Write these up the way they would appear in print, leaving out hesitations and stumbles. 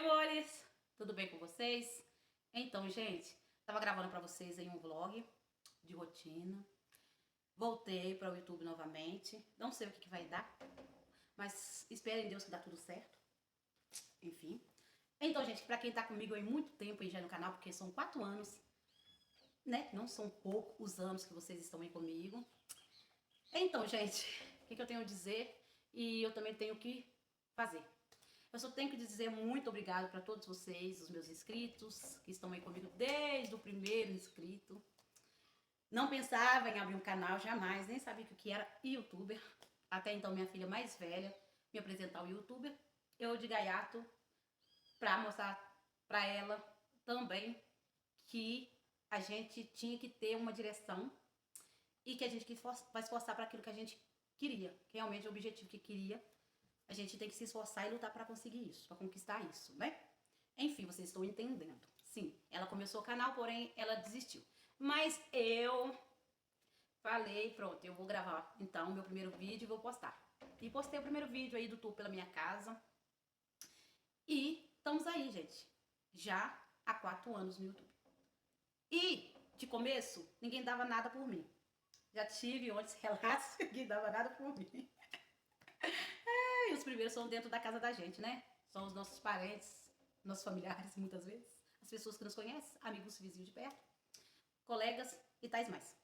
amores! Tudo bem com vocês? Então, gente, tava gravando pra vocês aí um vlog de rotina. Voltei para o YouTube novamente. Não sei o que vai dar, mas espero em Deus que dá tudo certo. Enfim. Então, gente, pra quem tá comigo aí muito tempo aí já no canal, porque são 4 anos, né? Não são poucos os anos que vocês estão aí comigo. Então, gente, o que eu tenho a dizer? E eu também tenho que fazer. Eu só tenho que dizer muito obrigado para todos vocês, os meus inscritos, que estão aí comigo desde o primeiro inscrito. Não pensava em abrir um canal, jamais, nem sabia o que era youtuber. Até então minha filha mais velha me apresentar o youtuber. Eu de gaiato para mostrar para ela também que a gente tinha que ter uma direção e que a gente vai se esforçar para aquilo que a gente queria, que realmente é o objetivo que queria. A gente tem que se esforçar e lutar para conseguir isso, para conquistar isso, né? Enfim, vocês estão entendendo. Sim, ela começou o canal, porém ela desistiu. Mas eu falei, pronto, eu vou gravar então o meu primeiro vídeo e vou postar. E postei o primeiro vídeo aí do tour pela minha casa. E estamos aí, gente. Já há 4 anos no YouTube. E, de começo, ninguém dava nada por mim. Já tive outros relatos que ninguém dava nada por mim. E os primeiros são dentro da casa da gente, né? São os nossos parentes, nossos familiares, muitas vezes. As pessoas que nos conhecem, amigos vizinhos de perto, colegas e tais mais.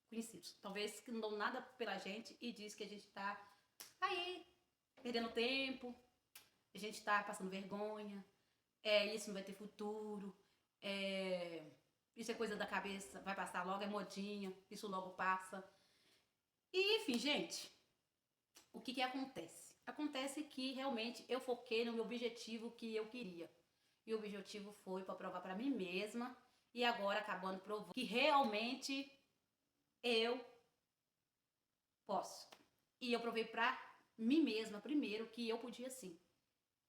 Conhecidos. Talvez que não dão nada pela gente e diz que a gente tá aí, perdendo tempo, a gente tá passando vergonha, isso não vai ter futuro, isso é coisa da cabeça, vai passar logo, é modinha, isso logo passa. E, enfim, gente, o que acontece? Acontece que realmente eu foquei no meu objetivo que eu queria. E o objetivo foi para provar para mim mesma e agora acabando provando que realmente eu posso. E eu provei para mim mesma primeiro que eu podia sim.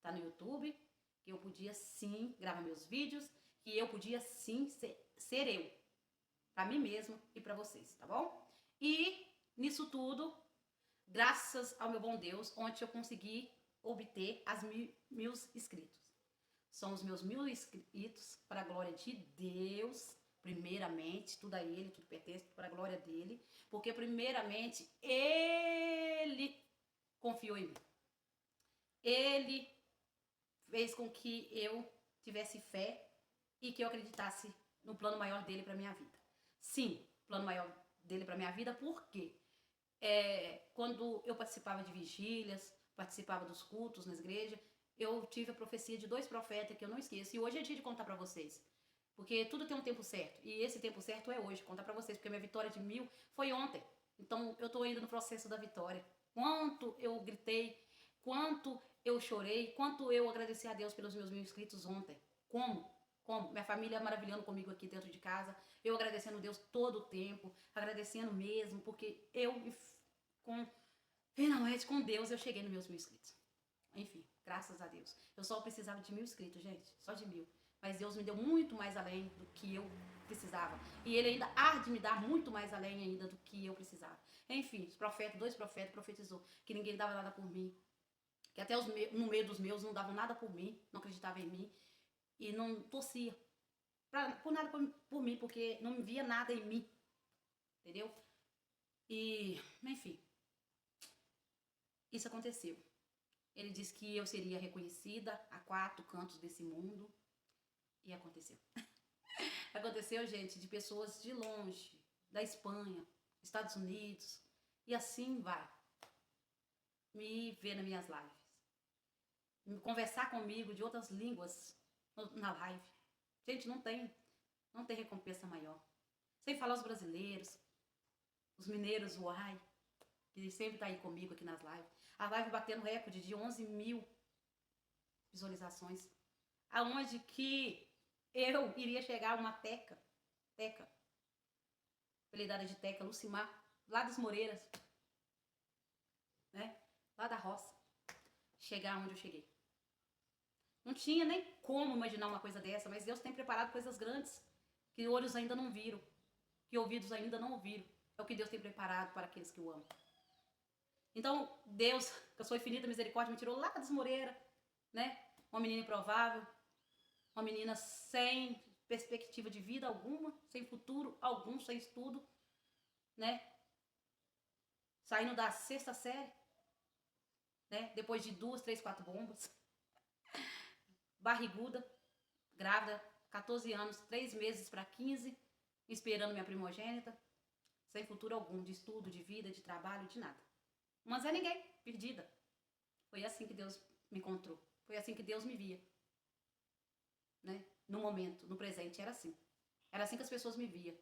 Tá no YouTube, que eu podia sim gravar meus vídeos, que eu podia sim ser eu. Para mim mesma e para vocês, tá bom? E nisso tudo, graças ao meu bom Deus, onde eu consegui obter as mil inscritos. São os meus 1000 inscritos para a glória de Deus, primeiramente, tudo a Ele, tudo pertence para a glória dEle, porque primeiramente Ele confiou em mim. Ele fez com que eu tivesse fé e que eu acreditasse no plano maior dEle para minha vida. Sim, plano maior dEle para minha vida, por quê? Quando eu participava de vigílias, participava dos cultos nas igrejas, eu tive a profecia de 2 profetas que eu não esqueço. E hoje é dia de contar pra vocês. Porque tudo tem um tempo certo. E esse tempo certo é hoje, contar pra vocês. Porque a minha vitória de 1000 foi ontem. Então eu tô ainda no processo da vitória. Quanto eu gritei, quanto eu chorei, quanto eu agradeci a Deus pelos meus 1000 inscritos ontem. Como? Minha família maravilhando comigo aqui dentro de casa. Eu agradecendo a Deus todo o tempo. Agradecendo mesmo. Porque eu, finalmente, com Deus, eu cheguei nos meus 1000 inscritos. Enfim, graças a Deus. Eu só precisava de 1000 inscritos, gente. Só de 1000. Mas Deus me deu muito mais além do que eu precisava. E Ele ainda há de me dar muito mais além ainda do que eu precisava. Enfim, os profetas, 2 profetas profetizou que ninguém dava nada por mim. Que até no meio dos meus não davam nada por mim. Não acreditavam em mim. E não torcia. Por nada por mim, porque não via nada em mim. Entendeu? E, enfim. Isso aconteceu. Ele disse que eu seria reconhecida a 4 cantos desse mundo. E aconteceu. Aconteceu, gente, de pessoas de longe, da Espanha, Estados Unidos, e assim vai. Me ver nas minhas lives. Conversar comigo de outras línguas na live. Gente, não tem recompensa maior. Sem falar os brasileiros, os mineiros, uai, que sempre tá aí comigo aqui nas lives. A live batendo recorde de 11.000 visualizações. Aonde que eu iria chegar a uma Teca, apelidada de Teca, Lucimar, lá das Moreiras, né? Lá da roça, chegar onde eu cheguei. Não tinha nem como imaginar uma coisa dessa, mas Deus tem preparado coisas grandes que olhos ainda não viram, que ouvidos ainda não ouviram. É o que Deus tem preparado para aqueles que o amam. Então, Deus, com a sua infinita misericórdia, me tirou lá das Moreiras, né? Uma menina improvável, uma menina sem perspectiva de vida alguma, sem futuro algum, sem estudo, né? Saindo da 6ª série, né? Depois de 2, 3, 4 bombas. Barriguda, grávida, 14 anos, 3 meses para 15, esperando minha primogênita, sem futuro algum, de estudo, de vida, de trabalho, de nada. Mas é ninguém, perdida. Foi assim que Deus me encontrou. Foi assim que Deus me via. Né? No momento, no presente, era assim. Era assim que as pessoas me viam.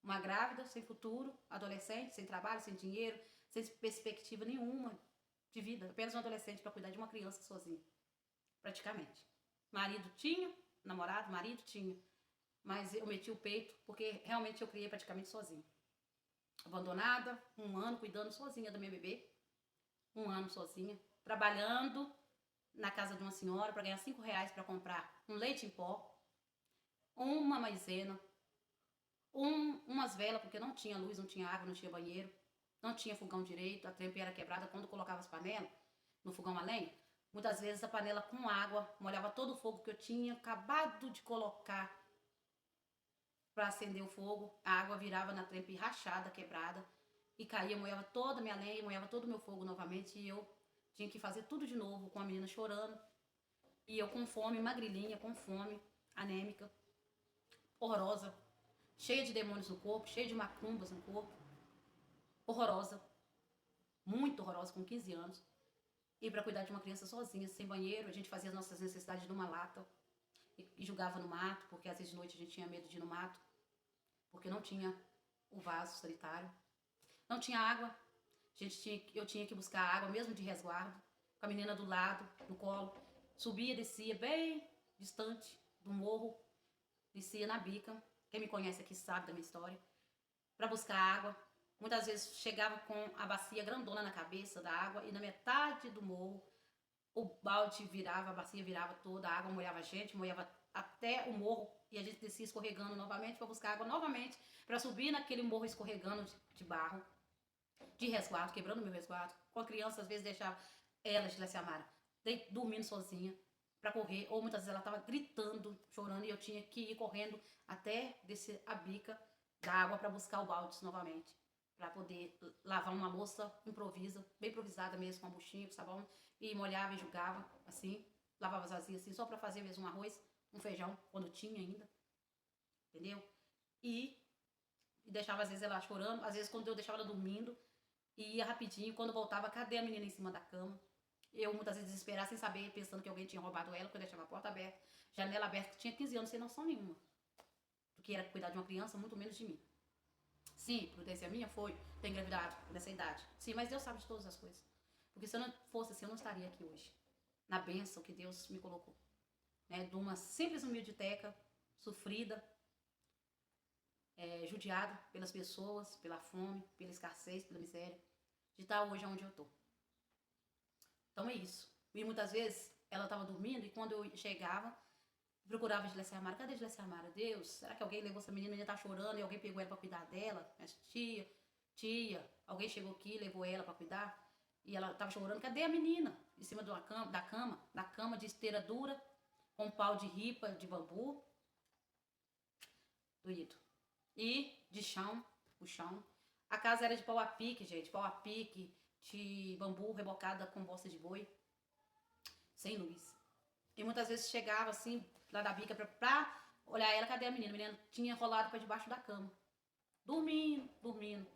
Uma grávida, sem futuro, adolescente, sem trabalho, sem dinheiro, sem perspectiva nenhuma de vida. Apenas um adolescente para cuidar de uma criança sozinha. Praticamente. Marido tinha, namorado, marido tinha. Mas eu meti o peito porque realmente eu criei praticamente sozinha. Abandonada, 1 ano cuidando sozinha da minha bebê. 1 ano sozinha. Trabalhando na casa de uma senhora para ganhar R$5 para comprar um leite em pó, uma maisena, umas velas, porque não tinha luz, não tinha água, não tinha banheiro, não tinha fogão direito, a trempe era quebrada. Quando colocava as panelas no fogão a lenha, muitas vezes a panela com água molhava todo o fogo que eu tinha acabado de colocar para acender o fogo. A água virava na trempe rachada, quebrada, e caía, molhava toda a minha lenha, molhava todo o meu fogo novamente, e eu tinha que fazer tudo de novo, com a menina chorando, e eu com fome, magrilinha, com fome, anêmica, horrorosa, cheia de demônios no corpo, cheia de macumbas no corpo, horrorosa, muito horrorosa, com 15 anos. E para cuidar de uma criança sozinha, sem banheiro, a gente fazia as nossas necessidades numa lata e jogava no mato, porque às vezes de noite a gente tinha medo de ir no mato, porque não tinha o vaso sanitário, não tinha água. Eu tinha que buscar água mesmo de resguardo, com a menina do lado, no colo. Subia, descia bem distante do morro, descia na bica. Quem me conhece aqui sabe da minha história. Para buscar água. Muitas vezes chegava com a bacia grandona na cabeça da água e na metade do morro o balde virava, a bacia virava toda, a água molhava a gente, molhava até o morro e a gente descia escorregando novamente para buscar água novamente, para subir naquele morro escorregando de barro, de resguardo, quebrando meu resguardo. Com a criança, às vezes deixava ela, Gilecia dormindo sozinha para correr, ou muitas vezes ela estava gritando, chorando, e eu tinha que ir correndo até descer a bica da água para buscar o balde novamente, para poder lavar uma louça bem improvisada mesmo, com uma buchinha, com sabão, e molhava e jogava, assim, lavava as vasilhas assim, só para fazer mesmo um arroz, um feijão, quando tinha ainda, entendeu? E deixava às vezes ela chorando, às vezes quando eu deixava ela dormindo, e ia rapidinho, quando voltava, cadê a menina em cima da cama? Eu muitas vezes desesperada, sem saber, pensando que alguém tinha roubado ela, porque eu deixava a porta aberta, janela aberta, que tinha 15 anos, sem noção nenhuma do que era cuidar de uma criança, muito menos de mim. Sim, prudência minha foi ter engravidado nessa idade. Sim, mas Deus sabe de todas as coisas. Porque se eu não fosse assim, eu não estaria aqui hoje. Na bênção que Deus me colocou. Né? De uma simples humilde teca, sofrida, judiada pelas pessoas, pela fome, pela escassez, pela miséria, de estar hoje onde eu tô. Então é isso. E muitas vezes ela estava dormindo e quando eu chegava, procurava a Gilecia Mara. Cadê a Gilecia Mara? Deus, será que alguém levou essa menina? A menina tá chorando e alguém pegou ela para cuidar dela? Mas tia, alguém chegou aqui, levou ela para cuidar e ela tava chorando. Cadê a menina? Em cima da cama de esteira dura, com um pau de ripa, de bambu, doído. E de chão, o chão. A casa era de pau a pique, gente, pau a pique, de bambu rebocada com bosta de boi, sem luz. E muitas vezes chegava assim, lá da bica, pra olhar ela, cadê a menina? A menina tinha rolado para debaixo da cama, dormindo.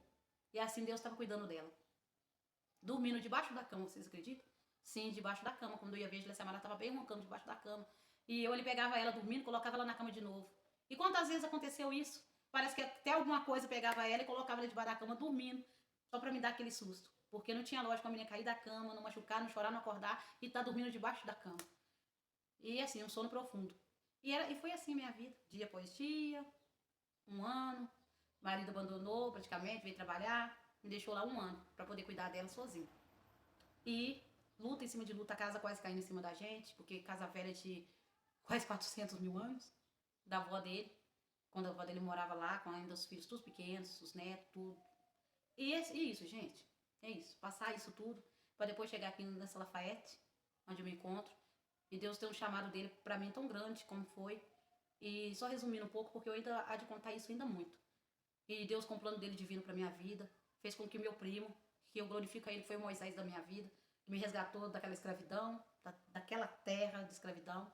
E assim Deus estava cuidando dela. Dormindo debaixo da cama, vocês acreditam? Sim, debaixo da cama. Quando eu ia ver, a Gilecia Mara estava bem roncando debaixo da cama. E ele pegava ela dormindo, colocava ela na cama de novo. E quantas vezes aconteceu isso? Parece que até alguma coisa pegava ela e colocava ela debaixo da cama dormindo, só para me dar aquele susto. Porque não tinha lógica a menina cair da cama, não machucar, não chorar, não acordar e tá dormindo debaixo da cama. E assim, um sono profundo. E foi assim minha vida, dia após dia, 1 ano. O marido abandonou praticamente, veio trabalhar, me deixou lá 1 ano para poder cuidar dela sozinho. E luta em cima de luta, a casa quase caindo em cima da gente, porque casa velha de quase 400 mil anos, da avó dele, quando a avó dele morava lá, com ainda os filhos todos pequenos, os netos, tudo. E isso, gente, é isso, passar isso tudo, para depois chegar aqui nessa Lafayette, onde eu me encontro, E Deus tem um chamado dele para mim tão grande como foi. E só resumindo um pouco, porque eu ainda há de contar isso ainda muito. E Deus, com o plano dele divino para minha vida, fez com que meu primo, que eu glorifico a ele, foi o Moisés da minha vida, que me resgatou daquela escravidão, daquela terra de escravidão,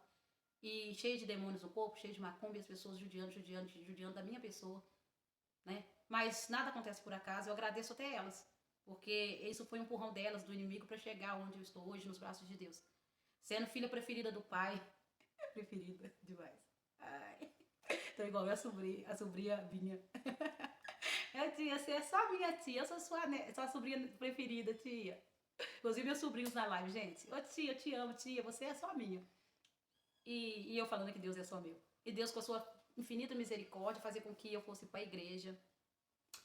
e cheio de demônios no corpo, cheio de macumba, e as pessoas judiando da minha pessoa, né? Mas nada acontece por acaso, eu agradeço até elas, porque isso foi um empurrão delas, do inimigo, para chegar onde eu estou hoje, nos braços de Deus. Sendo filha preferida do pai, preferida demais. Ai, tô igual a sobrinha Binha. Tia, você é só minha tia, eu sou sua sobrinha preferida, tia. Inclusive meus sobrinhos na live, gente. Ô tia, eu te amo, tia, você é só minha. E eu falando que Deus é só meu. E Deus, com a sua infinita misericórdia, fazia com que eu fosse para a igreja.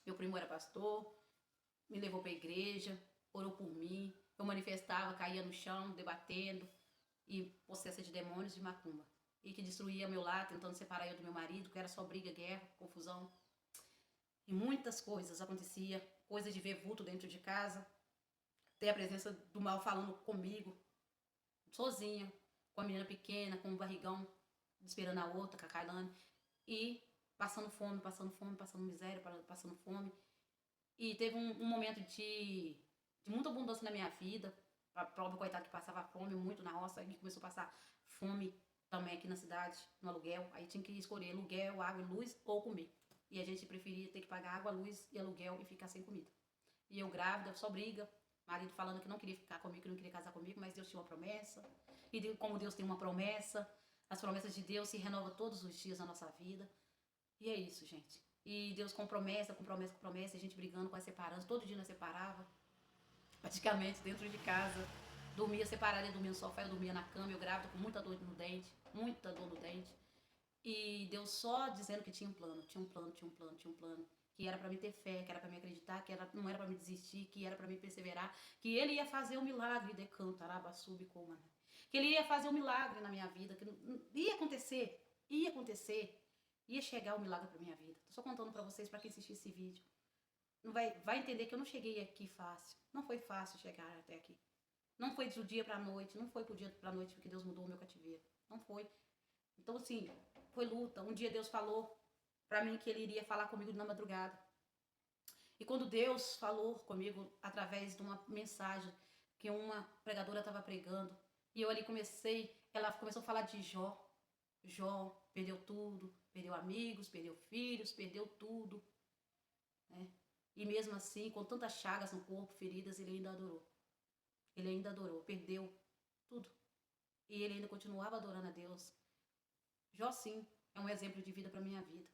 Meu primo era pastor, me levou para a igreja, orou por mim. Eu manifestava, caía no chão, debatendo, e possessa de demônios de macumba. E que destruía meu lar, tentando separar eu do meu marido, que era só briga, guerra, confusão. E muitas coisas acontecia, coisas de ver vulto dentro de casa, ter a presença do mal falando comigo, sozinha, com a menina pequena, com o barrigão, esperando a outra, com a Kailane, e passando fome, passando miséria, passando fome. E teve um momento de muita abundância na minha vida, a própria coitada que passava fome muito na roça, aí começou a passar fome também aqui na cidade, no aluguel, aí tinha que escolher aluguel, água e luz ou comer. E a gente preferia ter que pagar água, luz e aluguel e ficar sem comida. E eu grávida, só briga, marido falando que não queria ficar comigo, que não queria casar comigo, mas Deus tinha uma promessa. E como Deus tem uma promessa, as promessas de Deus se renovam todos os dias na nossa vida. E é isso, gente. E Deus com promessa, a gente brigando, quase separando. Todo dia nós separava, praticamente dentro de casa. Dormia separada, eu dormia no sofá, eu dormia na cama, eu grávida com muita dor no dente, muita dor no dente. E Deus só dizendo que tinha um plano, que era para mim ter fé, que era para mim acreditar, não era para mim desistir, que era para mim perseverar, que Ele ia fazer um milagre de cantarabasubicoma, que Ele ia fazer um milagre na minha vida, que ia acontecer, ia chegar o milagre para minha vida. Tô só contando para vocês, para quem assistir esse vídeo, não vai entender que eu não cheguei aqui fácil, não foi fácil chegar até aqui, não foi do dia para noite, não foi do dia para noite porque Deus mudou o meu cativeiro, não foi. Então assim, foi luta. Um dia Deus falou para mim que Ele iria falar comigo na madrugada. E quando Deus falou comigo através de uma mensagem que uma pregadora estava pregando, e eu ali ela começou a falar de Jó. Jó perdeu tudo, perdeu amigos, perdeu filhos, perdeu tudo, né? E mesmo assim, com tantas chagas no corpo, feridas, ele ainda adorou. Ele ainda adorou, perdeu tudo. E ele ainda continuava adorando a Deus. Jó, sim, é um exemplo de vida para minha vida.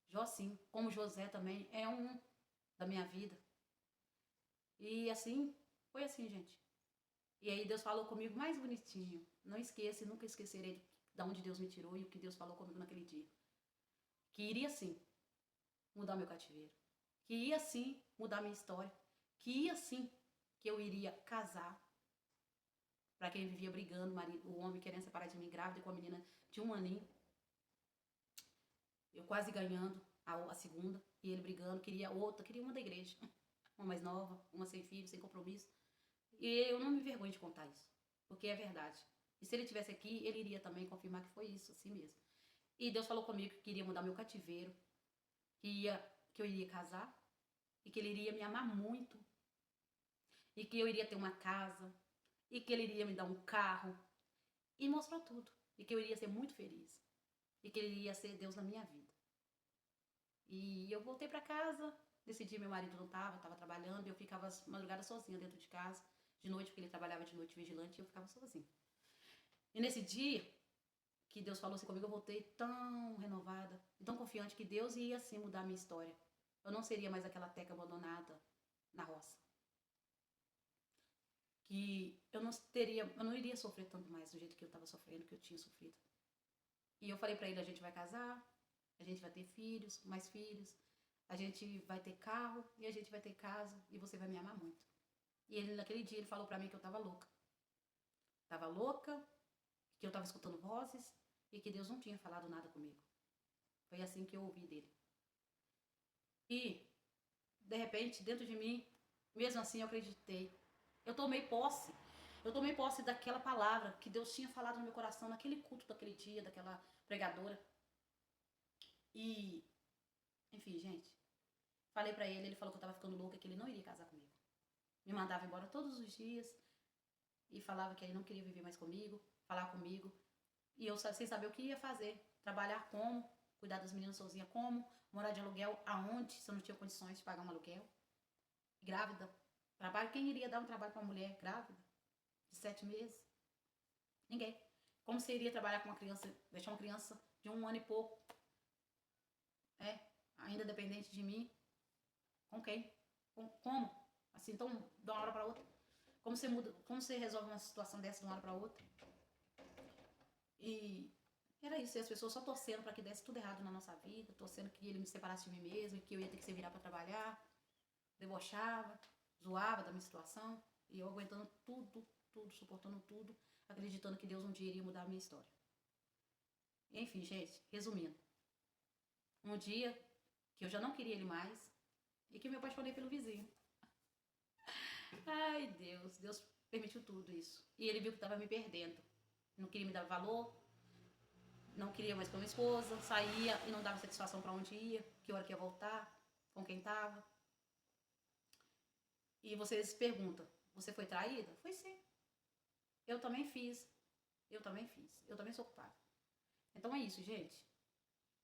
Jó, sim, como José também é um da minha vida. E assim, foi assim, gente. E aí Deus falou comigo mais bonitinho. Não esqueça e nunca esquecerei de onde Deus me tirou e o que Deus falou comigo naquele dia. Que iria sim mudar meu cativeiro. Que ia sim mudar minha história. Que ia sim que eu iria casar. Para quem vivia brigando, o homem querendo separar de mim, grávida com a menina de 1 aninho. Eu quase ganhando a segunda, e ele brigando, queria uma da igreja, uma mais nova, uma sem filho, sem compromisso. E eu não me envergonho de contar isso, porque é verdade. E se ele estivesse aqui, ele iria também confirmar que foi isso, assim mesmo. E Deus falou comigo que queria mudar meu cativeiro, que eu iria casar, e que ele iria me amar muito, e que eu iria ter uma casa, e que ele iria me dar um carro, e mostrou tudo, e que eu iria ser muito feliz, e que ele iria ser Deus na minha vida. E eu voltei para casa, nesse dia meu marido não estava trabalhando, e eu ficava as madrugadas sozinha dentro de casa, de noite, porque ele trabalhava de noite vigilante, e eu ficava sozinha. E nesse dia que Deus falou assim comigo, eu voltei tão renovada, tão confiante que Deus ia assim mudar a minha história. Eu não seria mais aquela teca abandonada na roça. Que eu não iria sofrer tanto mais do jeito que eu estava sofrendo, que eu tinha sofrido. E eu falei para ele, a gente vai casar, a gente vai ter filhos, mais filhos, a gente vai ter carro e a gente vai ter casa e você vai me amar muito. E ele, naquele dia, ele falou pra mim que eu tava louca. Tava louca, que eu tava escutando vozes e que Deus não tinha falado nada comigo. Foi assim que eu ouvi dele. E, de repente, dentro de mim, mesmo assim eu acreditei. Eu tomei posse. Eu tomei posse daquela palavra que Deus tinha falado no meu coração naquele culto daquele dia, daquela pregadora. E, enfim, gente, falei pra ele falou que eu tava ficando louca, que ele não iria casar comigo. Me mandava embora todos os dias e falava que ele não queria viver mais comigo, falar comigo. E eu sem saber o que ia fazer, trabalhar como, cuidar das meninas sozinha como, morar de aluguel aonde, se eu não tinha condições de pagar um aluguel. Grávida, trabalho, quem iria dar um trabalho pra uma mulher grávida de 7 meses? Ninguém. Como você iria trabalhar com uma criança, deixar uma criança de 1 ano e pouco, ainda dependente de mim? Com quem? Como? Assim, então, de uma hora pra outra. Como você muda, como você resolve uma situação dessa de uma hora pra outra? E era isso, e as pessoas só torcendo pra que desse tudo errado na nossa vida, torcendo que ele me separasse de mim mesmo, que eu ia ter que se virar pra trabalhar, debochava, zoava da minha situação, e eu aguentando tudo, suportando tudo, acreditando que Deus um dia iria mudar a minha história. Enfim, gente, resumindo. Um dia que eu já não queria ele mais e que eu me apaixonei pelo vizinho. Ai, Deus permitiu tudo isso. E ele viu que estava me perdendo. Não queria me dar valor, não queria mais com minha esposa, saía e não dava satisfação para onde ia, que hora que ia voltar, com quem tava. E vocês perguntam, você foi traída? Foi sim. Eu também fiz. Eu também sou culpada. Então é isso, gente.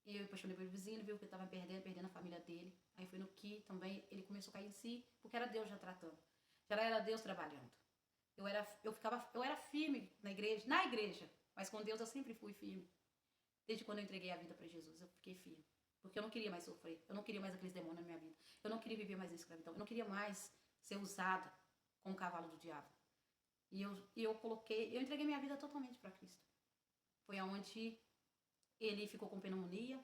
Eu me apaixonei pelo vizinho, ele viu que eu tava perdendo a família dele. Aí foi no que também ele começou a cair em si, porque era Deus já tratando. Já era Deus trabalhando. Eu era firme na igreja, mas com Deus eu sempre fui firme. Desde quando eu entreguei a vida para Jesus, eu fiquei firme. Porque eu não queria mais sofrer, eu não queria mais aqueles demônios na minha vida. Eu não queria viver mais na escravidão, eu não queria mais ser usada como cavalo do diabo. E eu entreguei minha vida totalmente para Cristo. Foi aonde ele ficou com pneumonia,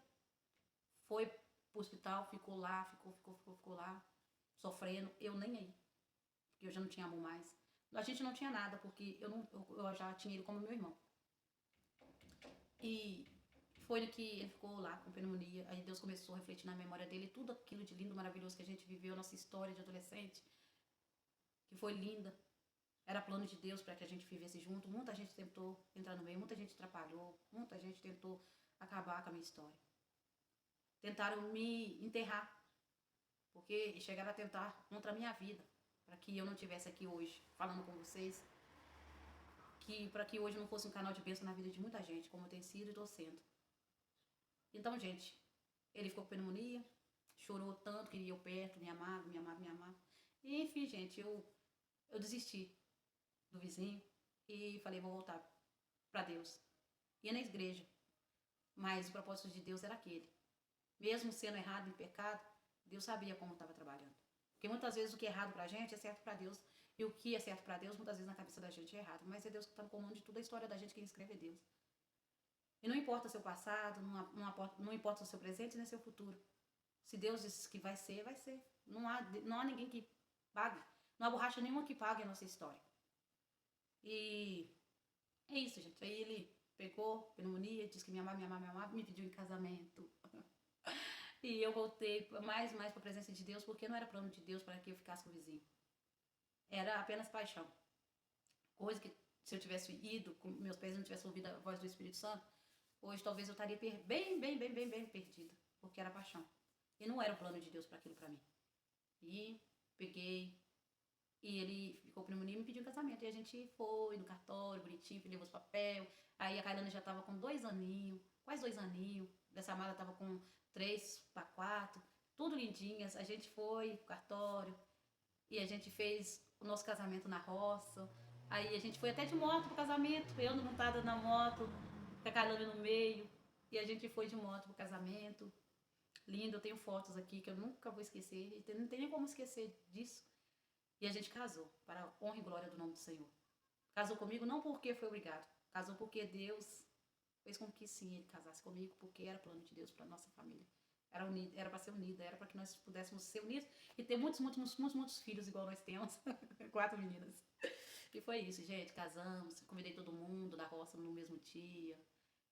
foi pro hospital, ficou lá, sofrendo, eu nem aí. Porque eu já não tinha amor mais. A gente não tinha nada, porque eu já tinha ele como meu irmão. E foi que ele ficou lá com pneumonia, aí Deus começou a refletir na memória dele tudo aquilo de lindo, maravilhoso que a gente viveu, nossa história de adolescente, que foi linda. Era plano de Deus para que a gente vivesse junto. Muita gente tentou entrar no meio, muita gente atrapalhou, muita gente tentou acabar com a minha história. Tentaram me enterrar, porque chegaram a tentar contra a minha vida, para que eu não estivesse aqui hoje falando com vocês, para que hoje não fosse um canal de bênção na vida de muita gente, como eu tenho sido e estou sendo. Então, gente, ele ficou com pneumonia, chorou tanto, queria eu perto, me amava. E, enfim, gente, eu desisti do vizinho e falei, vou voltar para Deus. Ia na igreja, mas o propósito de Deus era aquele. Mesmo sendo errado em pecado, Deus sabia como estava trabalhando. Porque muitas vezes o que é errado pra gente é certo pra Deus. E o que é certo pra Deus, muitas vezes na cabeça da gente é errado. Mas é Deus que está no comando de toda a história da gente, quem escreve é Deus. E não importa o seu passado, não importa o seu presente nem o seu futuro. Se Deus disse que vai ser, vai ser. Não há ninguém que pague. Não há borracha nenhuma que pague a nossa história. E é isso, gente. Aí ele pegou pneumonia, disse que me amava, me pediu em casamento. E eu voltei mais para a presença de Deus, porque não era plano de Deus para que eu ficasse com o vizinho. Era apenas paixão. Coisa que, se eu tivesse ido, com meus pés não tivessem ouvido a voz do Espírito Santo, hoje talvez eu estaria bem perdida, porque era paixão. E não era o plano de Deus para aquilo para mim. E peguei, e ele ficou pneumonia e me pediu um casamento. E a gente foi no cartório, bonitinho, levou os papel. Aí a Kailane já estava com 2 aninhos, quase 2 aninhos. Dessa Mara estava com 3 para 4, tudo lindinhas. A gente foi pro cartório e a gente fez o nosso casamento na roça. Aí a gente foi até de moto pro casamento, eu montada na moto, com a Kailane no meio. E a gente foi de moto pro casamento. Lindo, eu tenho fotos aqui que eu nunca vou esquecer. E não tem nem como esquecer disso. E a gente casou, para a honra e glória do nome do Senhor. Casou comigo não porque foi obrigado, casou porque Deus fez com que sim, ele casasse comigo, porque era plano de Deus para nossa família. Era para ser unida, era para que nós pudéssemos ser unidos e ter muitos filhos igual nós temos. 4 meninas. E foi isso, gente, casamos, convidei todo mundo da roça no mesmo dia.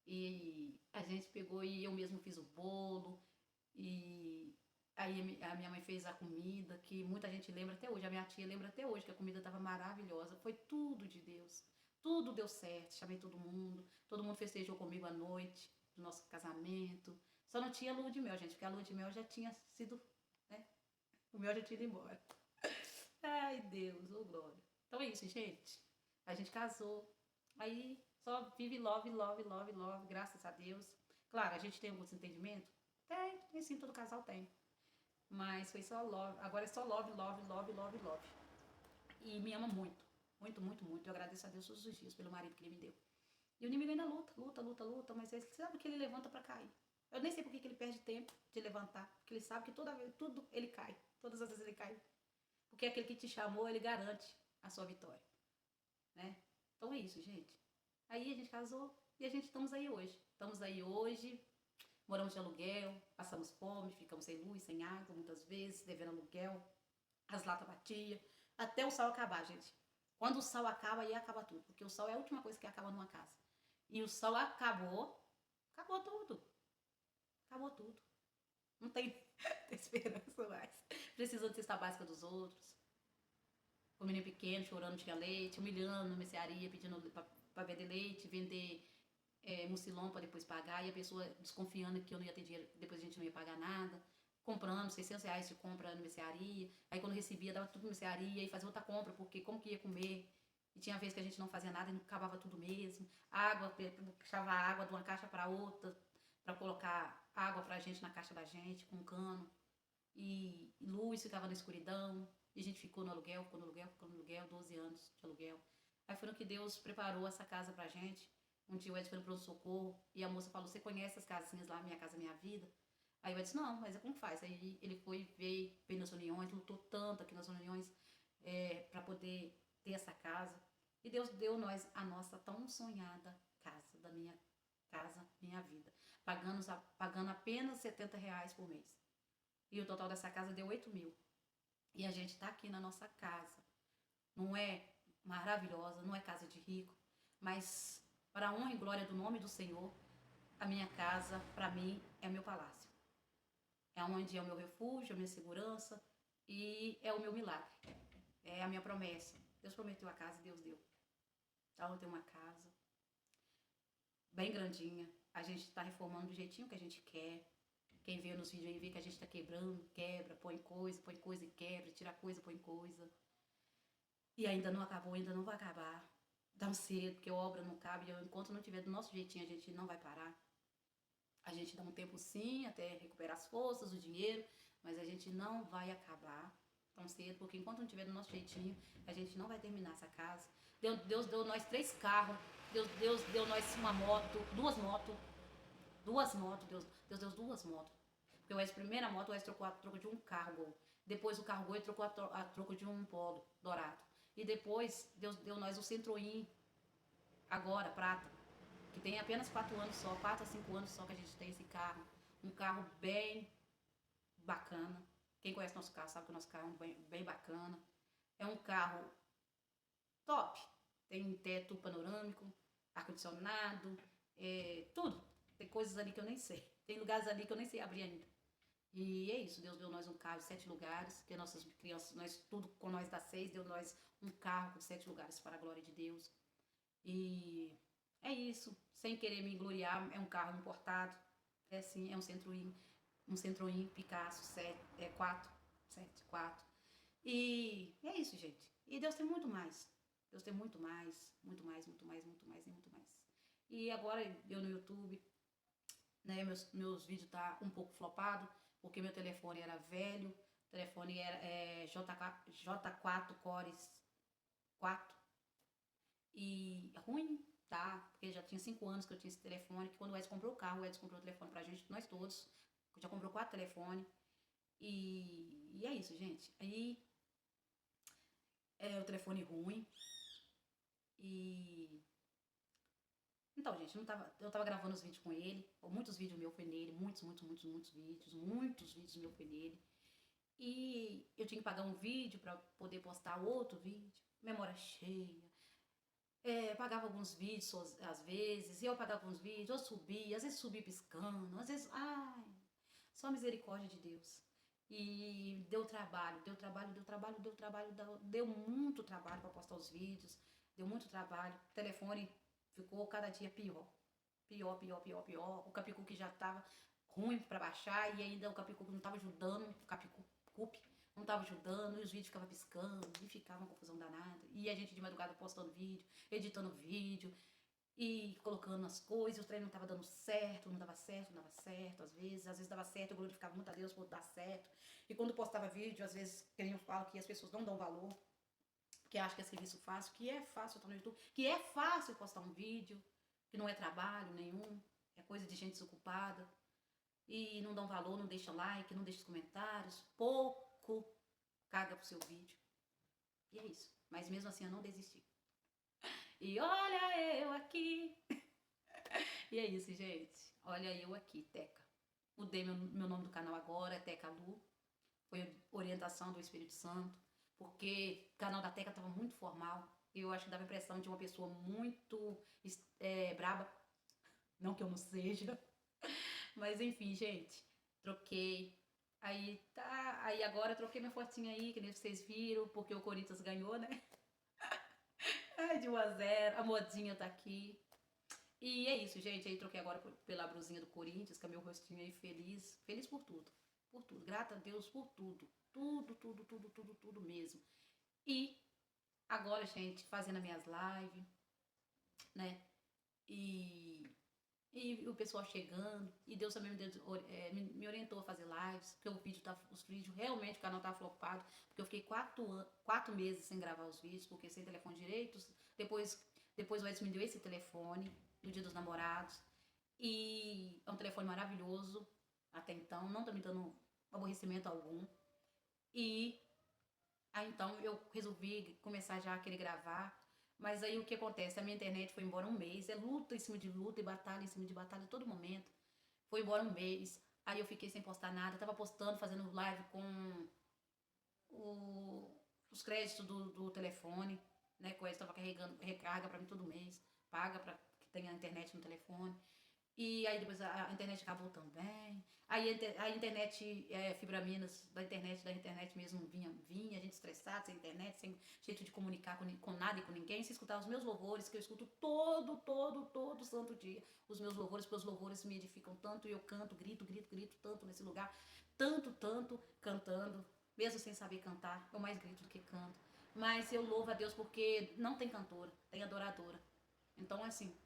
E a gente pegou e eu mesmo fiz o bolo. E Aí a minha mãe fez a comida, que muita gente lembra até hoje. A minha tia lembra até hoje que a comida estava maravilhosa. Foi tudo de Deus. Tudo deu certo. Chamei todo mundo. Todo mundo festejou comigo à noite do nosso casamento. Só não tinha lua de mel, gente, porque a lua de mel já tinha sido, né? O mel já tinha ido embora. Ai, Deus, ô glória. Então é isso, gente. A gente casou. Aí só vive love, love, love, love, graças a Deus. Claro, a gente tem alguns entendimentos? Tem sim, todo casal tem. Mas foi só love. Agora é só love, love, love, love, love. E me ama muito. Muito, muito, muito. Eu agradeço a Deus todos os dias pelo marido que ele me deu. E o inimigo ainda luta, luta, luta, luta, mas ele sabe que ele levanta pra cair. Eu nem sei por que ele perde tempo de levantar, porque ele sabe que toda vez, tudo ele cai. Todas as vezes ele cai. Porque aquele que te chamou, ele garante a sua vitória. Né? Então é isso, gente. Aí a gente casou e a gente estamos aí hoje. Estamos aí hoje, moramos de aluguel, passamos fome, ficamos sem luz, sem água, muitas vezes, devendo aluguel, as latas batiam, até o sol acabar, gente. Quando o sol acaba, aí acaba tudo, porque o sol é a última coisa que acaba numa casa. E o sol acabou, acabou tudo. Acabou tudo. Não tem esperança mais. Precisando de cesta básica dos outros. O menino pequeno chorando, tinha leite, humilhando na mercearia, pedindo para vender leite, vender mucilão para depois pagar, e a pessoa desconfiando que eu não ia ter dinheiro, depois a gente não ia pagar nada, comprando R$600 de compra na mercearia, aí quando recebia dava tudo na mercearia e fazia outra compra, porque como que ia comer? E tinha vezes que a gente não fazia nada e não acabava tudo mesmo. Água, puxava água de uma caixa para outra, para colocar água pra gente na caixa da gente, com um cano. E luz, ficava na escuridão. E a gente ficou no aluguel, ficou no aluguel, ficou no aluguel, 12 anos de aluguel. Aí foi no que Deus preparou essa casa pra gente. Um dia o Ed foi no pronto-socorro e a moça falou, você conhece as casinhas lá, Minha Casa Minha Vida? Aí o Ed disse, não, mas é como faz? Aí ele foi, veio nas reuniões, lutou tanto aqui nas reuniões pra poder ter essa casa. E Deus deu nós a nossa tão sonhada casa, da Minha Casa Minha Vida. Pagando apenas R$70 por mês. E o total dessa casa deu 8 mil. E a gente tá aqui na nossa casa. Não é maravilhosa, não é casa de rico, mas para a honra e glória do nome do Senhor, a minha casa, para mim, é meu palácio. É onde é o meu refúgio, a minha segurança e é o meu milagre. É a minha promessa. Deus prometeu a casa e Deus deu. Então eu tenho uma casa bem grandinha. A gente está reformando do jeitinho que a gente quer. Quem vê nos vídeos aí vê que a gente tá quebrando, quebra, põe coisa e quebra, tira coisa, põe coisa. E ainda não acabou, ainda não vai acabar. Tão cedo, porque a obra não cabe. Enquanto não tiver do nosso jeitinho, a gente não vai parar. A gente dá um tempo sim, até recuperar as forças, o dinheiro, mas a gente não vai acabar tão cedo, porque enquanto não tiver do nosso jeitinho, a gente não vai terminar essa casa. Deus deu nós 3 carros, Deus deu nós uma moto, duas motos, Deus deu 2 motos. Porque a primeira moto, o Wes trocou a troco de um carro Gol. Depois o carro Gol ele trocou a troco de um Polo dourado. E depois Deus deu nós o Citroën, agora, prata, que tem apenas 4 anos só, 4 a 5 anos só que a gente tem esse carro. Um carro bem bacana. Quem conhece nosso carro sabe que o nosso carro é bem bacana. É um carro top. Tem teto panorâmico, ar-condicionado, tudo. Tem coisas ali que eu nem sei. Tem lugares ali que eu nem sei abrir ainda. E é isso, Deus deu nós um carro de 7 lugares, que nossas crianças, nós tudo com nós dá 6, deu nós um carro com 7 lugares para a glória de Deus. E é isso, sem querer me gloriar, é um carro importado, é assim, é um Citroën Picasso 4, 7, 4. E é isso, gente. E Deus tem muito mais. Deus tem muito mais, muito mais, muito mais, muito mais e muito mais. E agora eu no YouTube, né, meus vídeos tá um pouco flopado, porque meu telefone era velho, o telefone era J4 Cores 4 e ruim, tá? Porque já tinha 5 anos que eu tinha esse telefone, que quando o Edson comprou o carro, o Edson comprou o telefone pra gente, nós todos, já comprou 4 telefones, e é isso, gente. Aí o telefone ruim, e então, gente, eu tava gravando os vídeos com ele, muitos vídeos meus foi nele, muitos vídeos meus foi nele. E eu tinha que pagar um vídeo pra poder postar outro vídeo, memória cheia. Pagava alguns vídeos às vezes, eu pagava alguns vídeos, eu subia, às vezes subia piscando, às vezes, ai, só misericórdia de Deus. E deu trabalho, deu trabalho, deu trabalho, deu trabalho, deu muito trabalho para postar os vídeos, deu muito trabalho. O telefone ficou cada dia pior. Pior, pior, pior, pior. O Capicu que já tava ruim para baixar e ainda o Capicu que não tava ajudando, o Capicu não tava ajudando, e os vídeos ficavam piscando, e ficava uma confusão danada. E a gente de madrugada postando vídeo, editando vídeo, e colocando as coisas, o treino não tava dando certo, não dava certo, não dava certo, às vezes dava certo, eu glorificava muito a Deus por dar certo. E quando postava vídeo, às vezes, que eu falo que as pessoas não dão valor, porque acham que é serviço fácil, que é fácil estar no YouTube, que é fácil postar um vídeo, que não é trabalho nenhum, é coisa de gente desocupada, e não dão valor, não deixa like, não deixa os comentários, pouco caga pro seu vídeo. E é isso. Mas mesmo assim eu não desisti. E olha eu aqui. E é isso, gente. Olha eu aqui, Teca. Mudei meu nome do canal agora, é Teca Lu. Foi orientação do Espírito Santo. Porque o canal da Teca estava muito formal. E eu acho que dava a impressão de uma pessoa muito braba. Não que eu não seja. Mas enfim, gente. Troquei. Aí tá. Aí agora eu troquei minha fotinha aí, que nem vocês viram, porque o Corinthians ganhou, né? De 1-0. A modinha tá aqui. E é isso, gente. Aí troquei agora pela brusinha do Corinthians, que é meu rostinho aí feliz. Feliz por tudo. Por tudo. Grata a Deus por tudo. Tudo, tudo, tudo, tudo, tudo mesmo. E agora, gente, fazendo as minhas lives, né? E o pessoal chegando. E Deus também me orientou a fazer lives. Porque os vídeos realmente, o canal tá flopado. Porque eu fiquei 4 meses sem gravar os vídeos, porque sem telefone direitos. Depois o Edson me deu esse telefone no Dia dos Namorados. E é um telefone maravilhoso até então, não tá me dando aborrecimento algum. E aí então eu resolvi começar já a querer gravar. Mas aí o que acontece? A minha internet foi embora um mês. É luta em cima de luta e batalha em cima de batalha a todo momento. Foi embora um mês. Aí eu fiquei sem postar nada. Tava postando, fazendo live com os créditos do telefone, né? Com eles tava carregando, recarga pra mim todo mês. Paga pra que tenha internet no telefone. E aí depois a internet acabou também. Aí a internet, Fibra Minas, da internet mesmo vinha, a gente estressado, sem internet, sem jeito de comunicar com nada e com ninguém, sem escutar os meus louvores, que eu escuto todo santo dia. Os meus louvores, porque os louvores me edificam tanto, e eu canto, grito tanto nesse lugar, tanto, cantando, mesmo sem saber cantar, eu mais grito do que canto. Mas eu louvo a Deus porque não tem cantora, tem adoradora. Então, assim,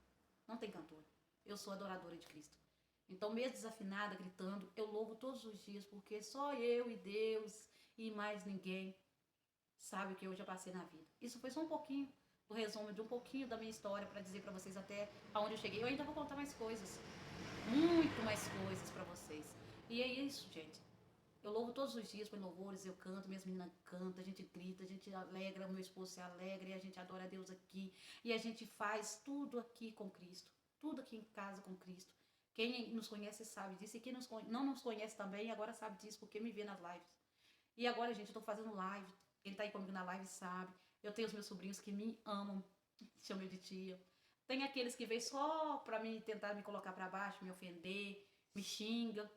não tem cantora. Eu sou adoradora de Cristo. Então, mesmo desafinada, gritando, eu louvo todos os dias, porque só eu e Deus e mais ninguém sabe o que eu já passei na vida. Isso foi só um pouquinho do resumo de um pouquinho da minha história para dizer para vocês até aonde eu cheguei. Eu ainda vou contar mais coisas, muito mais coisas para vocês. E é isso, gente. Eu louvo todos os dias com louvores, eu canto, minhas meninas cantam, a gente grita, a gente alegra, meu esposo se alegra, e a gente adora a Deus aqui. E a gente faz tudo aqui com Cristo, tudo aqui em casa com Cristo. Quem nos conhece sabe disso, e quem não nos conhece também agora sabe disso, porque me vê nas lives. E agora, gente, eu tô fazendo live, quem tá aí comigo na live sabe. Eu tenho os meus sobrinhos que me amam, chamam de tia. Tem aqueles que vêm só pra me tentar me colocar pra baixo, me ofender, me xinga.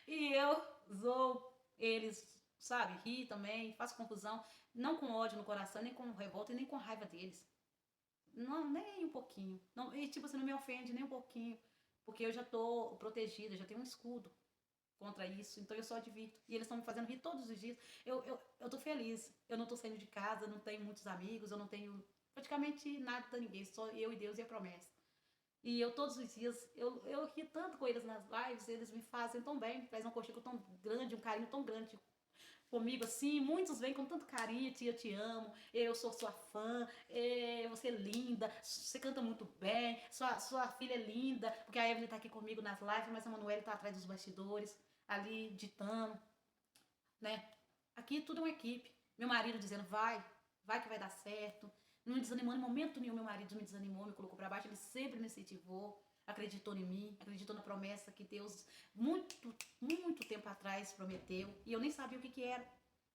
E eu zoo eles, sabe? Ri também, faço confusão. Não com ódio no coração, nem com revolta e nem com raiva deles. Não, nem um pouquinho. Não, e tipo, você não me ofende nem um pouquinho. Porque eu já tô protegida, já tenho um escudo contra isso. Então eu só advirto. E eles estão me fazendo rir todos os dias. Eu tô feliz. Eu não tô saindo de casa, não tenho muitos amigos, eu não tenho praticamente nada de ninguém. Só eu e Deus e a promessa. E eu todos os dias, eu ri tanto com eles nas lives, eles me fazem tão bem, fazem um conchego tão grande, um carinho tão grande comigo assim. Muitos vêm com tanto carinho, tia, eu te amo, eu sou sua fã, você é linda, você canta muito bem, sua filha é linda, porque a Evelyn tá aqui comigo nas lives, mas a Manuela tá atrás dos bastidores, ali ditando, né? Aqui tudo é uma equipe. Meu marido dizendo, vai que vai dar certo. Não me desanimou em momento nenhum, meu marido me desanimou, me colocou para baixo, ele sempre me incentivou, acreditou em mim, acreditou na promessa que Deus, muito tempo atrás, prometeu, e eu nem sabia o que era.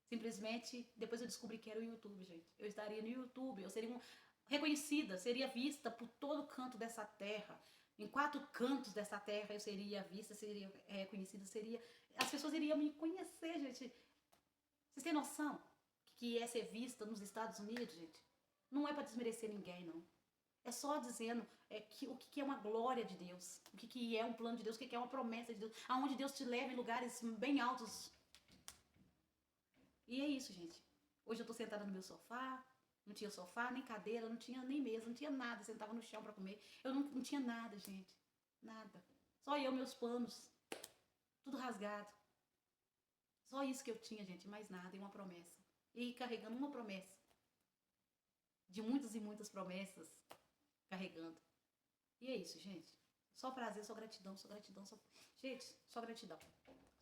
Simplesmente, depois eu descobri que era o YouTube, gente. Eu estaria no YouTube, eu seria reconhecida, seria vista por todo canto dessa terra. Em 4 cantos dessa terra eu seria vista, seria reconhecida, as pessoas iriam me conhecer, gente. Vocês têm noção que é ser vista nos Estados Unidos, gente? Não é para desmerecer ninguém, não. É só dizendo o que é uma glória de Deus, o que é um plano de Deus, o que é uma promessa de Deus, aonde Deus te leva em lugares bem altos. E é isso, gente. Hoje eu tô sentada no meu sofá, não tinha sofá, nem cadeira, não tinha nem mesa, não tinha nada, sentava no chão para comer. Eu não tinha nada, gente. Nada. Só eu, meus panos, tudo rasgado. Só isso que eu tinha, gente, mais nada, e uma promessa. E carregando uma promessa. De muitas e muitas promessas, carregando. E é isso, gente. Só prazer, só gratidão, só gratidão. Gente, só gratidão.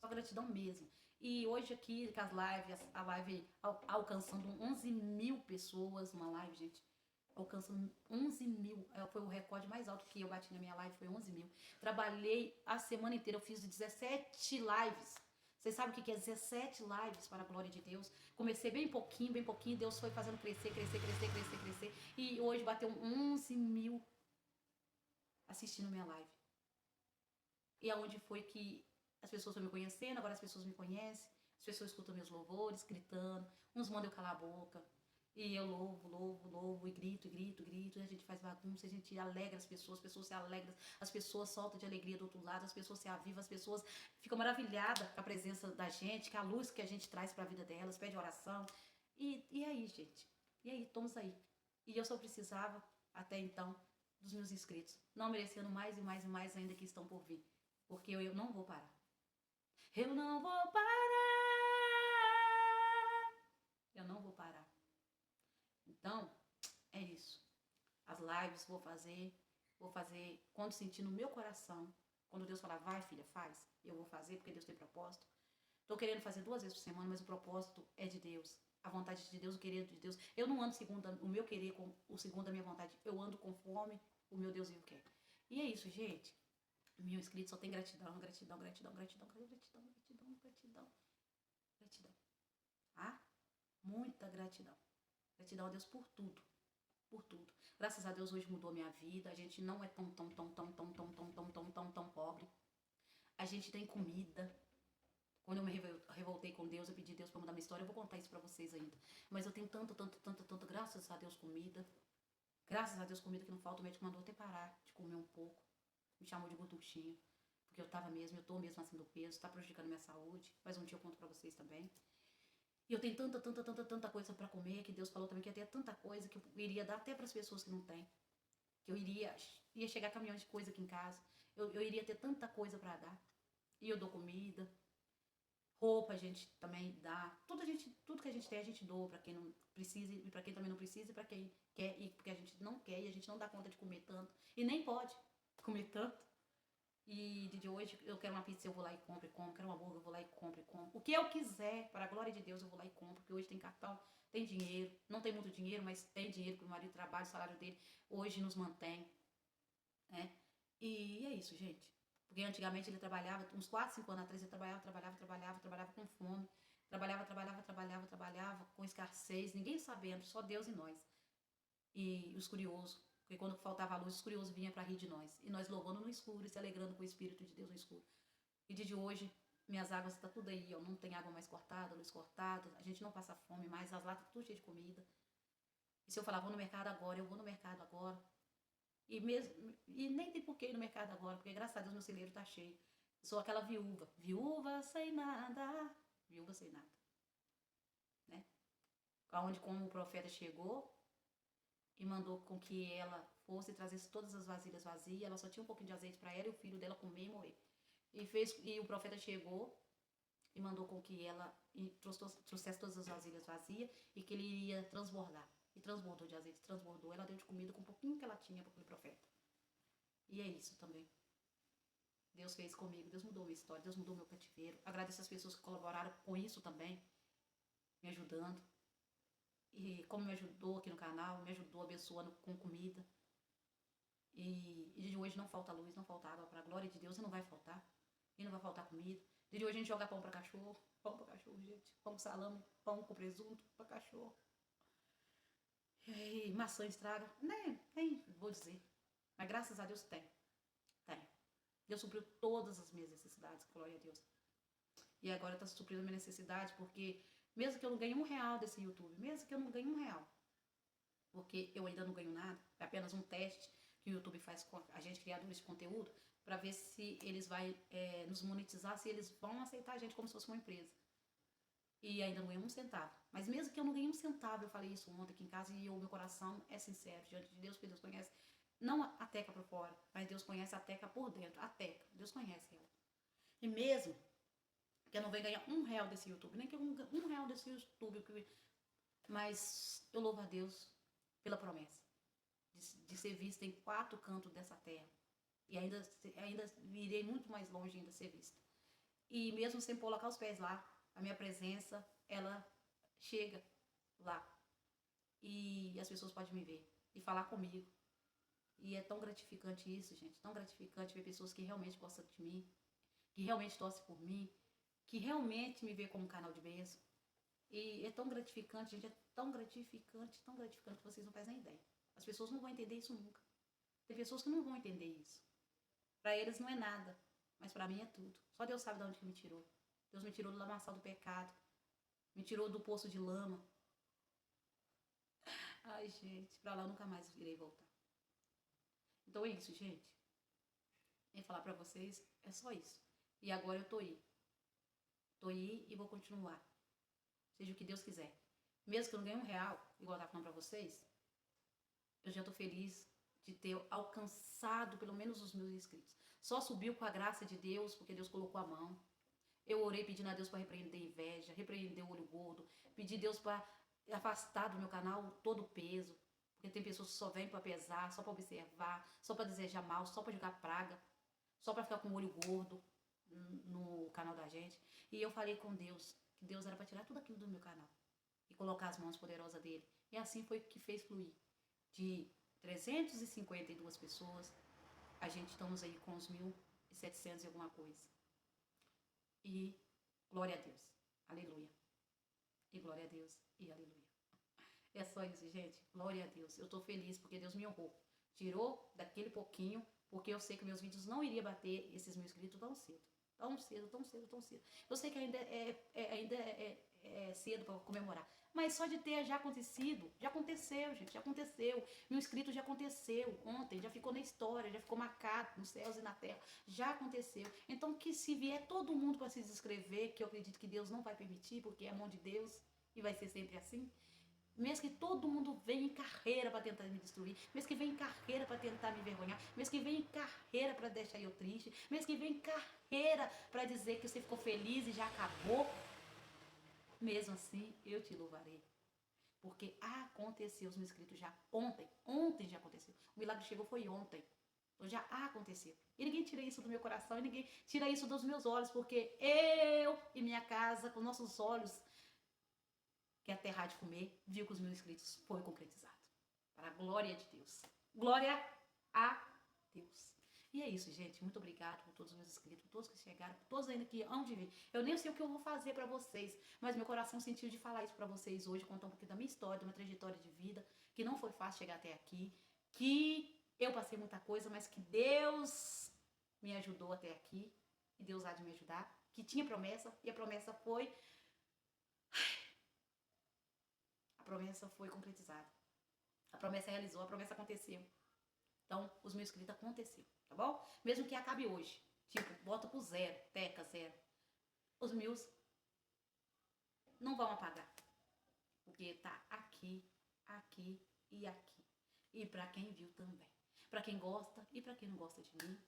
Só gratidão mesmo. E hoje aqui, com as lives, a live alcançando 11 mil pessoas, uma live, gente. Alcançando 11 mil. Foi o recorde mais alto que eu bati na minha live, foi 11 mil. Trabalhei a semana inteira, eu fiz 17 lives. Vocês sabem o que é 17 lives para a glória de Deus? Comecei bem pouquinho, Deus foi fazendo crescer. E hoje bateu 11 mil assistindo minha live. E aonde foi que as pessoas foram me conhecendo, agora as pessoas me conhecem, as pessoas escutam meus louvores, gritando, uns mandam eu calar a boca. E eu louvo, e grito, e a gente faz bagunça, a gente alegra as pessoas se alegram, as pessoas soltam de alegria do outro lado, as pessoas se avivam, as pessoas ficam maravilhadas com a presença da gente, com a luz que a gente traz para a vida delas, pede oração. E aí, gente? E aí, estamos aí. E eu só precisava, até então, dos meus inscritos, não merecendo mais e mais ainda que estão por vir, porque eu não vou parar. Eu não vou parar. Eu não vou parar. Então, é isso. As lives vou fazer quando sentir no meu coração. Quando Deus falar, vai filha, faz. Eu vou fazer porque Deus tem propósito. Tô querendo fazer 2 vezes por semana, mas o propósito é de Deus. A vontade de Deus, o querer de Deus. Eu não ando segundo o meu querer com o segundo a minha vontade. Eu ando conforme o meu Deus vivo quer. E é isso, gente. Meu inscrito só tem gratidão. Ah, muita gratidão. Gratidão a Deus por tudo. Por tudo. Graças a Deus hoje mudou minha vida. A gente não é tão pobre. A gente tem comida. Quando eu me revoltei com Deus, eu pedi a Deus para mudar minha história. Eu vou contar isso para vocês ainda. Mas eu tenho tanto, graças a Deus, comida. Graças a Deus, comida que não falta. O médico mandou até parar de comer um pouco. Me chamou de gorduchinha. Porque eu tô mesmo acima do peso. Tá prejudicando minha saúde. Mas um dia eu conto para vocês também. E eu tenho tanta coisa para comer, que Deus falou também que ia ter tanta coisa que eu iria dar até para as pessoas que não têm. Que eu ia chegar caminhões de coisa aqui em casa. Eu iria ter tanta coisa para dar. E eu dou comida. Roupa a gente também dá. Tudo que a gente tem, a gente doa para quem não precisa e para quem também não precisa e para quem quer e porque a gente não quer e a gente não dá conta de comer tanto. E nem pode comer tanto. E de hoje eu quero uma pizza, eu vou lá e compro e como. Quero um hambúrguer, eu vou lá e compro e como. O que eu quiser, para a glória de Deus, eu vou lá e compro. Porque hoje tem cartão, tem dinheiro. Não tem muito dinheiro, mas tem dinheiro porque o marido trabalha, o salário dele hoje nos mantém. Né? E é isso, gente. Porque antigamente ele trabalhava, uns 4, 5 anos atrás, ele trabalhava com fome. Trabalhava com escassez, ninguém sabendo, só Deus e nós. E os curiosos. Porque quando faltava luz, os curiosos vinham para rir de nós. E nós louvando no escuro e se alegrando com o Espírito de Deus no escuro. E de hoje, minhas águas estão tudo aí, ó. Não tem água mais cortada, luz cortada. A gente não passa fome mais, as latas tudo cheio de comida. E se eu falar, vou no mercado agora, eu vou no mercado agora. E nem tem porquê ir no mercado agora, porque graças a Deus meu celeiro tá cheio. Eu sou aquela viúva. Viúva sem nada. Viúva sem nada. Né? Aonde como o profeta chegou e mandou com que ela fosse e trazesse todas as vasilhas vazias. Ela só tinha um pouquinho de azeite para ela e o filho dela comer e morrer. E o profeta chegou e mandou com que ela trouxesse todas as vasilhas vazias e que ele iria transbordar. E transbordou de azeite, transbordou. Ela deu de comida com um pouquinho que ela tinha para aquele profeta. E é isso também. Deus fez comigo, Deus mudou minha história, Deus mudou meu cativeiro. Agradeço as pessoas que colaboraram com isso também, me ajudando. E como me ajudou aqui no canal, me ajudou abençoando com comida. E de hoje não falta luz, não falta água, para a glória de Deus, e não vai faltar. E não vai faltar comida. De hoje a gente joga pão para cachorro, gente. Pão com salame, pão com presunto para cachorro. E maçã estraga, nem vou dizer. Mas graças a Deus tem. Tem. Deus supriu todas as minhas necessidades, glória a Deus. E agora está suprindo a minha necessidade, porque mesmo que eu não ganhe R$1 desse YouTube, mesmo que eu não ganhe R$1, porque eu ainda não ganho nada, é apenas um teste que o YouTube faz com a gente, criadores de conteúdo, para ver se eles vão nos monetizar, se eles vão aceitar a gente como se fosse uma empresa. E ainda não ganhei R$1. Mas mesmo que eu não ganhe R$1, eu falei isso ontem aqui em casa e o meu coração é sincero diante de Deus, porque Deus conhece, não a Teca por fora, mas Deus conhece a Teca por dentro. A Teca, Deus conhece ela. E mesmo que eu não venha ganhar R$1 desse YouTube, nem que eu ganhe R$1 desse YouTube, mas eu louvo a Deus pela promessa de ser vista em 4 cantos dessa terra. E ainda irei muito mais longe ainda ser vista. E mesmo sem colocar os pés lá, a minha presença, ela chega lá. E as pessoas podem me ver e falar comigo. E é tão gratificante isso, gente. Tão gratificante ver pessoas que realmente gostam de mim, que realmente torcem por mim, que realmente me vê como um canal de bênção. E é tão gratificante, gente. É tão gratificante que vocês não fazem nem ideia. As pessoas não vão entender isso nunca. Tem pessoas que não vão entender isso. Para eles não é nada, mas para mim é tudo. Só Deus sabe de onde que me tirou. Deus me tirou do lamaçal do pecado. Me tirou do poço de lama. Ai, gente, pra lá eu nunca mais irei voltar. Então é isso, gente. E falar pra vocês, é só isso. E agora eu tô aí. Tô aí e vou continuar. Seja o que Deus quiser. Mesmo que eu não ganhe R$1, igual eu tava falando pra vocês, eu já tô feliz de ter alcançado pelo menos os meus inscritos. Só subiu com a graça de Deus, porque Deus colocou a mão. Eu orei pedindo a Deus para repreender a inveja, repreender o olho gordo, pedi a Deus para afastar do meu canal todo o peso, porque tem pessoas que só vêm para pesar, só para observar, só para desejar mal, só para jogar praga, só para ficar com o olho gordo no canal da gente. E eu falei com Deus que Deus era para tirar tudo aquilo do meu canal e colocar as mãos poderosas dele. E assim foi que fez fluir. De 352 pessoas, a gente estamos aí com os 1.700 e alguma coisa. E glória a Deus, aleluia. E glória a Deus e aleluia. É só isso, gente. Glória a Deus. Eu tô feliz porque Deus me honrou. Tirou daquele pouquinho, porque eu sei que meus vídeos não iriam bater esses 1.000 inscritos tão cedo. Tão cedo, tão cedo, tão cedo. Eu sei que ainda é cedo para comemorar. Mas só de ter já acontecido, já aconteceu, gente, já aconteceu. 1.000 inscritos já aconteceu ontem, já ficou na história, já ficou marcado nos céus e na terra. Já aconteceu. Então que se vier todo mundo para se inscrever, que eu acredito que Deus não vai permitir, porque é a mão de Deus e vai ser sempre assim. Mesmo que todo mundo venha em carreira para tentar me destruir, mesmo que venha em carreira para tentar me envergonhar, mesmo que venha em carreira para deixar eu triste, mesmo que venha em carreira para dizer que você ficou feliz e já acabou, mesmo assim eu te louvarei. Porque aconteceu, os meus inscritos já ontem já aconteceu. O milagre chegou foi ontem. Então já aconteceu. E ninguém tira isso do meu coração, e ninguém tira isso dos meus olhos, porque eu e minha casa, com nossos olhos, que a terra de comer, viu que os meus inscritos foi concretizado. Para a glória de Deus. Glória a Deus. E é isso, gente. Muito obrigado por todos os meus inscritos, por todos que chegaram, por todos ainda que hão de vir. Eu nem sei o que eu vou fazer para vocês, mas meu coração sentiu de falar isso para vocês hoje, contar um pouquinho da minha história, da minha trajetória de vida, que não foi fácil chegar até aqui, que eu passei muita coisa, mas que Deus me ajudou até aqui, e Deus há de me ajudar, que tinha promessa, e a promessa foi concretizada. A promessa realizou, a promessa aconteceu. Então, os meus inscritos aconteceu, tá bom? Mesmo que acabe hoje. Tipo, bota pro zero, teca, zero. Os meus não vão apagar. Porque tá aqui, aqui e aqui. E pra quem viu também. Pra quem gosta e pra quem não gosta de mim,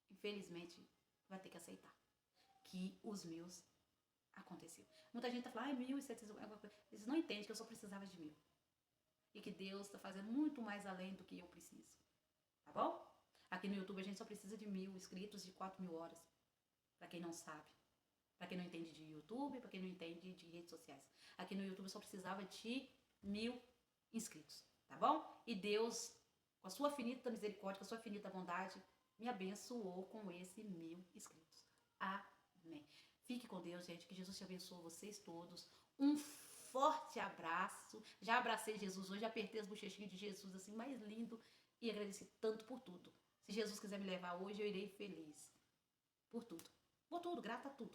infelizmente, vai ter que aceitar. Que os meus aconteceu. Muita gente tá falando, 1.700, eles não entendem que eu só precisava de 1.000. E que Deus está fazendo muito mais além do que eu preciso. Tá bom? Aqui no YouTube a gente só precisa de 1.000 inscritos e 4.000 horas. Pra quem não sabe. Pra quem não entende de YouTube, pra quem não entende de redes sociais. Aqui no YouTube eu só precisava de 1.000 inscritos. Tá bom? E Deus, com a sua finita misericórdia, com a sua finita bondade, me abençoou com esse 1.000 inscritos. Amém. Fique com Deus, gente. Que Jesus te abençoe, vocês todos. Um forte abraço. Já abracei Jesus hoje, apertei as bochechinhas de Jesus, assim, mais lindo. E agradeci tanto por tudo. Se Jesus quiser me levar hoje, eu irei feliz. Por tudo. Por tudo, grata a tudo.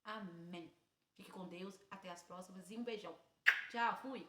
Amém. Fique com Deus. Até as próximas e um beijão. Tchau, fui.